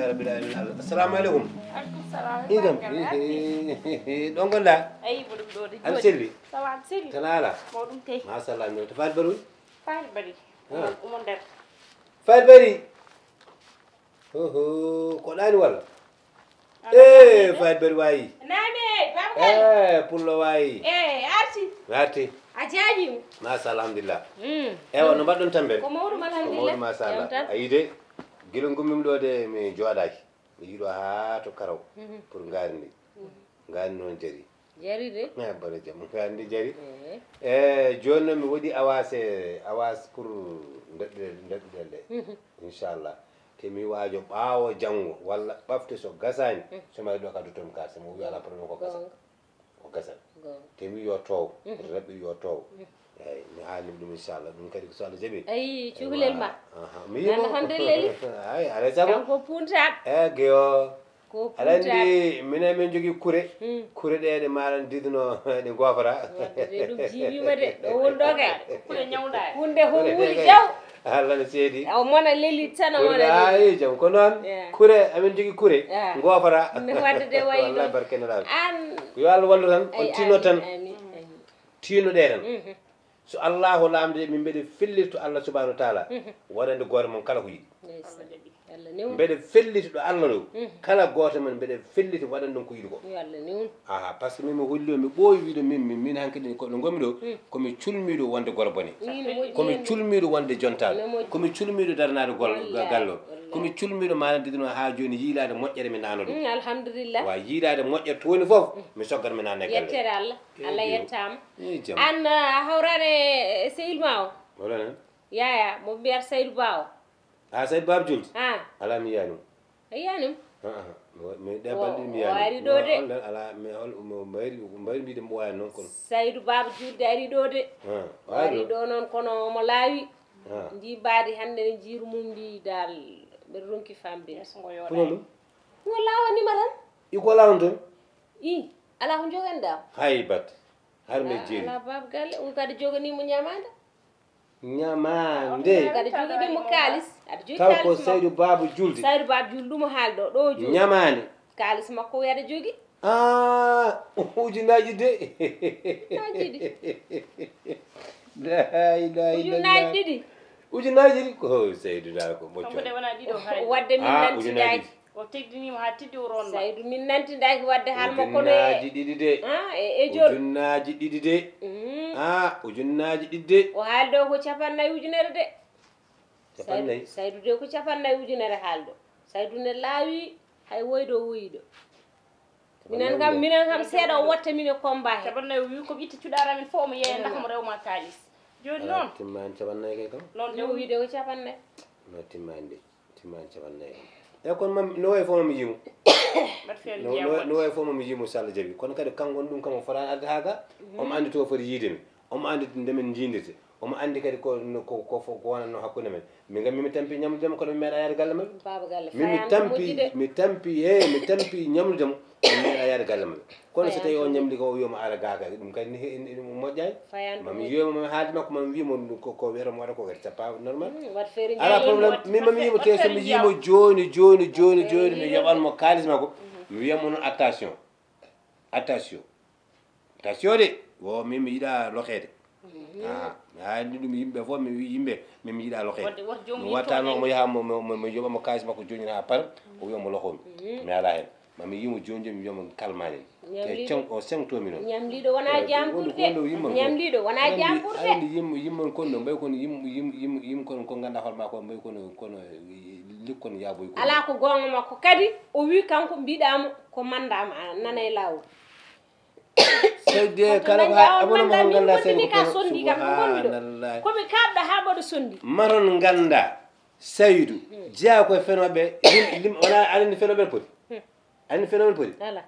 alhamdulillahi rabbil alamin. Assalamu alaikum. Alaikum salam. Idam. Ɗon gonɗa? Ayi boɗum ɗo de. Aɗa selli? Sawa aɗa selli. Tana ala? Mawɗum kay. Masallah mi to Fatou Baroui? Fatou Bari. Omo nder. Fatou Bari. Ko ɗani walla? Fatou Bari wayi. Nane, Babagal. Pullo wayi. Arti. Arti. A jaajima. Masallah alhamdulillah. Ewa no mbaɗɗon tamben? Ko mawɗum Ko alhamdulillah. mawɗum masallah. Ayi de guila gummimi ɗo de mi jooɗaki. Mi yiiɗo ha to karaw pour ngaari ndi. Ngaari noon jari. Jari de. Bara jam ngaari ndi jari. Joni noon mi waɗi awas pour ndeɗɗuɗen ɗe. Inchallah. Te mi waajo ɓaawo janngo walla ɓafte so gasani somi waɗi ɗo kadu toon kase mo wi ala probléme ko gasan te mi yo toow raɓɓi yo toow eyyi mi haalimi ɗum inchallah ɗum kadi so Allah jaaɓi ayi cukalel ma mi yimo alhamdulillah ay alay sago kanko puntaɓe geyo ko aɗa andi minen min jogui kure ɗe ɗe maɗan didno ɗe gofata wadde ɗum jiwima de ɗo woni ɗo kay kure ñawɗa hunde ho wuuri jaw Allah ne seedi o mona leli tan o mona ay jam ko noon kure amin jogui kure gofata ne wadde de wayi wallahi barkene laɓe an yo Allah wallu tan on tinno tan amin tinnoɗe tan so allahu lamde min mbeɗe fellito Allah subahanahu wa taala waɗande goto mon kala ko yiɗi mbeɗe felliti ɗo Allah ɗo kala goto men mbeɗe felliti waɗan ɗon ko yiɗi ko aha par ce que min mi holli o mi ɓooyi wiide min hankkadi ɗo gommi ɗo komi culmiɗo wonde goro bone komi culmiɗo wonde jontal komi culmiɗo darnade gallo komi culmiɗo manadidino ha joni yiilade moƴƴere mi nano ɗum alhamdulillah wa yiilade moƴƴere towoni foof mi soggat mi nane galle yettere Allah Allah yettama an hawrade Seydou ma o wala nan yaya mo mbiyata Seydou Ba o Saydou Baba Julde ala mi yiyanum a yiyanum mi ɗeɓal ɗi mi yiyanum ari ɗo de ala mbari mbiɗe mi ɓooyani noon kono Saydou Baba Julde ari ɗo de ari ɗo noon kono omo laawi ndi mbaadi hannde ne jiiru mum ndi dal mbeɗa ronki famde puno ɗum ngo laawanima tan iko lawan toon i ala ko joganɗa hay bat har mi jeeri ala Baba Galle on kadi joganimo ñamade ñamande kadi joganimo kaalis aɗa jogi taw ko Saydou Baba Julde Saydou Baba Julde ɗum haali ɗo jogi ñamande kaalis makko wiyaɗa jogi ujunaji de najiɗi la ilaha ujunaji ɗiɗi ujunaji ɗi ko Saydou dal ko mocco wadde min nantidaki o teddinima ha tiddi o ronno Saydou min nantidaki wadde haal makko ujunaji ɗiɗi de e jol ujunaji ɗiɗi de ujunaji ɗiɗi de o haali ɗo ko 50 ujunere de capannayyi Saydou de ko 50 ujunere haali ɗo Saydou ne laawi hay woyɗo woyiɗo minen kam seeɗa o watta min e combat he capannayi wi komi itta cuɗara min fof omo yeeya ndakamo rewma kalis joni noon timmani capannayyi kay kam noon no wiide ko 50 no timmani de timmani capannayyi e kono no wayi fof mami yiimo no wayi fof mami yiimo so Allah jaaɓi kono kadi kanko on ɗum kam o fotani adde ha ga omo andi to foti yiidemi omo andi ndemin jiidirte omo andi kadi ko wonanno hakkude men min gam mimi tampi ñamludemo kono mi meeɗa yaade galle maɓɓe Baba Galle mi tampi ñamludemo mi meeɗa yaade galle maɓɓe kono so tawi o ñamli ko o wiyoma ara gaka ɗum kadi moƴƴani mami yiyomo mami haaldi makko mami wimo ko wiyatamo waɗa ko kadi c'est pas normal ala probléme min mami yimo te somi yimo joni mi yoɓanmo kalis makko mi wiyamo noon attention de wo min mi yiiɗa lokede mi haalni ɗum yimɓe fof mi wi yimɓe min mi yiiɗa lokede mi wattano mo yaha mo yoɓamo kalis makko joni ha par o wiyamo lokomi mi ala hen mami yimo joni mi wiyamo kalmani te o sengtomi noon ñamliɗo wona jambourde ñamliɗo wona jambourde andi yimmon konno mbay kono yim kono ko ganduɗa hoorema ko mbay kono likkon yaaboy ko ala ko gonga makko kadi o wi kanko mbiɗamo ko mandama nana e lawol seyde kala ko abona mo ganda seydi ka sondi kam subhanallah komi kabɗa ha mbaɗa sondi maron ganda Saydou jeeya koye fenoɓe lim wona anani fenoɓe poti anani fenoɓe poti ala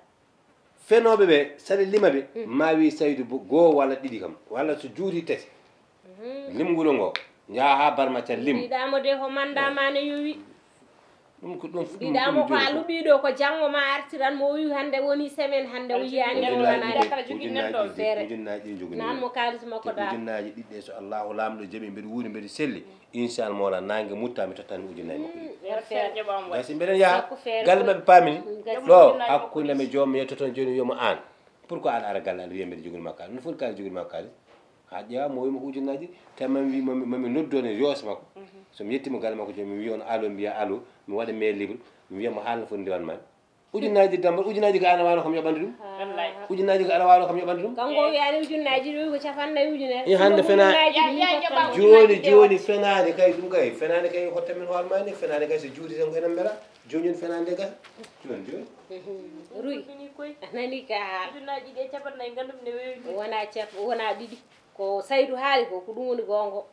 fenoɓe ɓe saɗa lima ɓe ma wi Saydou goo walla ɗiɗi kam walla so juuti tati limguɗo ngo jaa ha barmacca lim mbiɗamo de ko mandama ne yowi ɗum ko ɗum mbiɗamo ko a luɓiɗo ko janggo ma artiran mo wi hande woni semaine hande o yiyani ujunnaji jogui nan mo kalis makko da ujunnaji ɗiɗɗe so allahu lamɗo jaaɓi mbeɗa wuuri mbeɗa selli inchallah mola nangue mutta mi tottani ujunnaji makko gasi mbeɗen yaaha galle mabɓe pamini ɗo hakkude me joom yettoton joni wiyomo an pourquoi aɗa ara galle aɗa wiya mbeɗa jogui makko no foti kalis jogui makko kalis ha ƴeewa mo wima ujunnaji tawi mami wi mami noddone yoos makko somi yettima galle makko joni mi wiya on alo mbiya alo mi waɗa mail libre mi wiyamo haalno foti ndiwan mami ujunnaji damba ujunnaji ko ana wano kam yoɓande ɗum ujunnaji ko ana wano kam yoɓande ɗum kanko wiyani ujunnaji ɗo ko capannayyi ujunere hande fena joni fenade kay ɗum kay fenade kay hottamin hoore mani fenade kay so juuti tan ko enen beela joni fenade gasa joni ruy anani ka haal ujunnaji ɗe capannayyi gandum ne wewi wona ɗiɗi ko Saydou haali ko ɗum woni gongo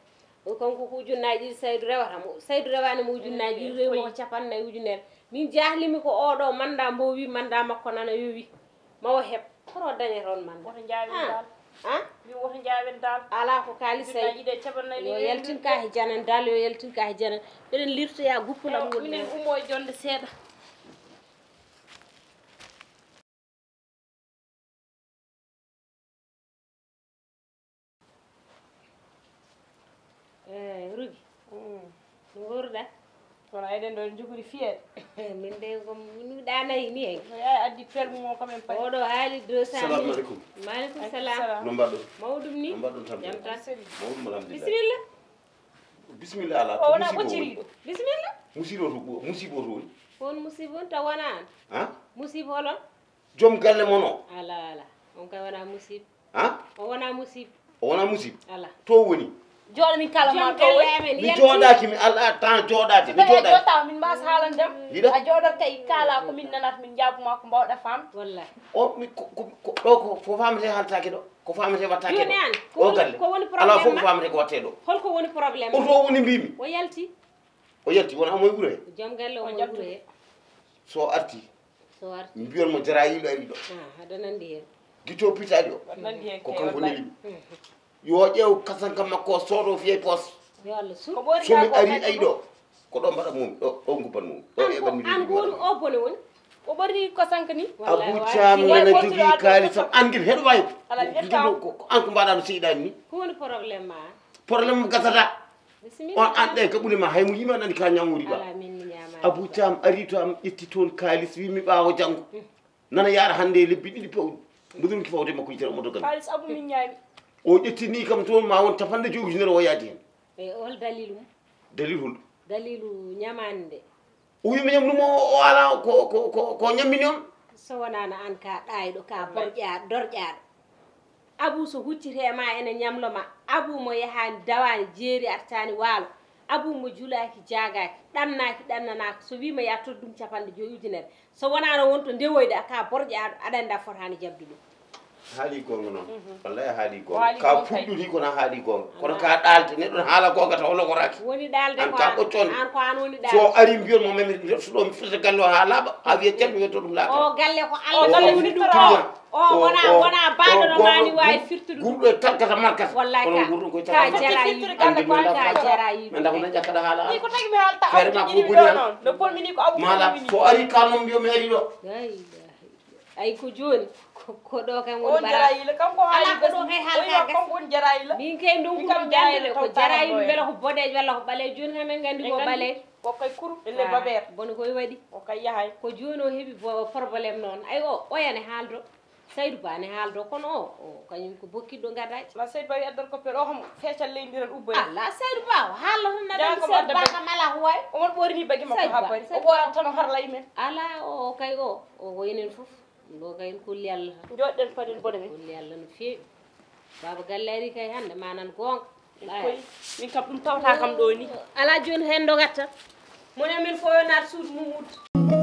kanko ko ujunnaji ɗiɗi Saydou rewata mo Saydou rewani mo ujunnaji ɗiɗi rewimo ko capannayyi ujunere min jahlimi ko oɗo manda mbo wi manda makko nana yowi mawo heeb koto dañe toon manda woto jawen dal mi woto jawen dal ala ko kaali ujunnaji ɗe capannayyi yo yaltin ka he janan dal yo yaltin ka he janan ɓeɗen lirtoya guppulam woni minen ummo e jonde seeɗa rugi no worɗa kono eɗen ɗo jogori fiyeɗe min de ko min ɗanayi ni hen no yaye addi permu mo kamen pay oɗo haali 200 salamu aleykum maaleykum salam no mbaɗɗon mawɗum ni no mbaɗɗon tan jam tan mawɗum alhamdulillah bisimilla bisimilla ala o wona ɓocciriɗo bisimilla musiba to woni won musiba on taw wona an han musiba holon joom galle mon o ala on kay wona musiba han o wona musiba o wona musiba ala to woni jooɗo min kala ma to mi jooɗaki mi ala temps jooɗade mi jooɗaki jotta min mbasa haalandem yiɗa a jooɗat kay kala ko min nanata min jaabuma ko mbawɗa fam wallahi o mi ɗo ko famete haltake ɗo ko famete wattake joni an ɗo o galle ko woni ala fof probléme ko famete ko watte ɗo holko woni probléme o to woni mbimi o yalti o yetti wona omo e wuuro he joom galle o mo wuro he so arti so arti mi mbiyon mo jarayiɗo ari ɗo haɗa nandi hen guito pitaɗi o nandi hen ko kanko nelimi yo ƴeew kasanka makko soodo fiye poos yo Allah su somi ari ayi ɗo ko ɗo mbaɗa mum ɗo guppan mum ɗo eɓanmi an ko woni o bone woni o ɓorri kosanka ni Abou Thiam nana jogui kaalisam an guel heɗo wawi ko an ko mbaɗa no seyɗani ni ko woni probléme ma probléme gasata bisimilla on an ɗe ko ɓuurima hay mo yima nani ka ñamwuri ba ala min mi ñama Abou Thiam ari to am ƴetti toon kaalis wimi ɓaawo janggo nana yaara hande e lebbi ɗiɗi pewɗi mboɗonki fawde makko yitere omo dogan kalis Abou min ñaami o ƴettini kam toon ma won tapande joyi ujunere o yaadi hen e hol dalilu dalil hol dalilu ñamande o wima ñamdumo o ala ko ñammini on so wonano an ka ɗayɗo ka borƴaɗo dorƴaɗo Abou so huccitema ene ñamloma Abou mo yahani dawani jeeri artani waalo Abou mo julaki jagaki ɗannaki ɗannanaka so wima yattot ɗum capanɗe joyi ujunere so wonano wonto ndewoyde ka borƴaɗo aɗa andi a fotani jabde ɗum haali gonga noon wallahi haali gonga ka puɗɗuti kono haali gonga kono ka ɗalde neɗɗon haala gonga taw logoraki woni ɗalde an ka ɓoccone an ko an woni ɗalde so ari mbiyon mo mami suɗo mi firta galle o ha laaɓa ha wiye tel mi wiyetto ɗum laaɓa o galle ko Allah galle woni ɗum o wona baɗo no mani wawi firtude gurɗo e talkata markata wallahi kono gurɗum koye ka jara yiɗde ka jara yiɗde mi ndako na ƴakkata haala ni ko tagi mi haalta feere ma Abou ɓuɓɓuri han noon no polmini ko Abou mala so ari kalno mbiyo mi ari ɗo ay ko joni ko ɗo kam on woni bara jarayila kanko haali ko ɗo kay halka gas kanko woni jarayila min kay ɗum ko dandere ko jarayi beela ko boɗeje walla ko ɓaleje joni kam en gandi ko ɓaleje ko kay kuru elle babere boni koye waɗi o kay yahay ko joni o heeɓi probléme noon ay o yana haaldo Saydou Ba ne haaldo kono o kañum ko bokkiɗo gadaji la Saydou Ba wi addata koppere o kam feccal leydiran ubboy ala Saydou Ba o haalla tan naɗa Saydou Ba kam ala ko wawi omon ɓorini bagi makko ha bari o ɓorata tan o harlay men ala o kay o ko enen foof ɗo kay en kolli Allah joɗɗen paden bone men kolli Allah no feewi baba galle ari kay hande manan gonga koy min kam ɗum tawta kam ɗo ni ala joni hen dogatta moni amen fo yo naat suudu mum wudde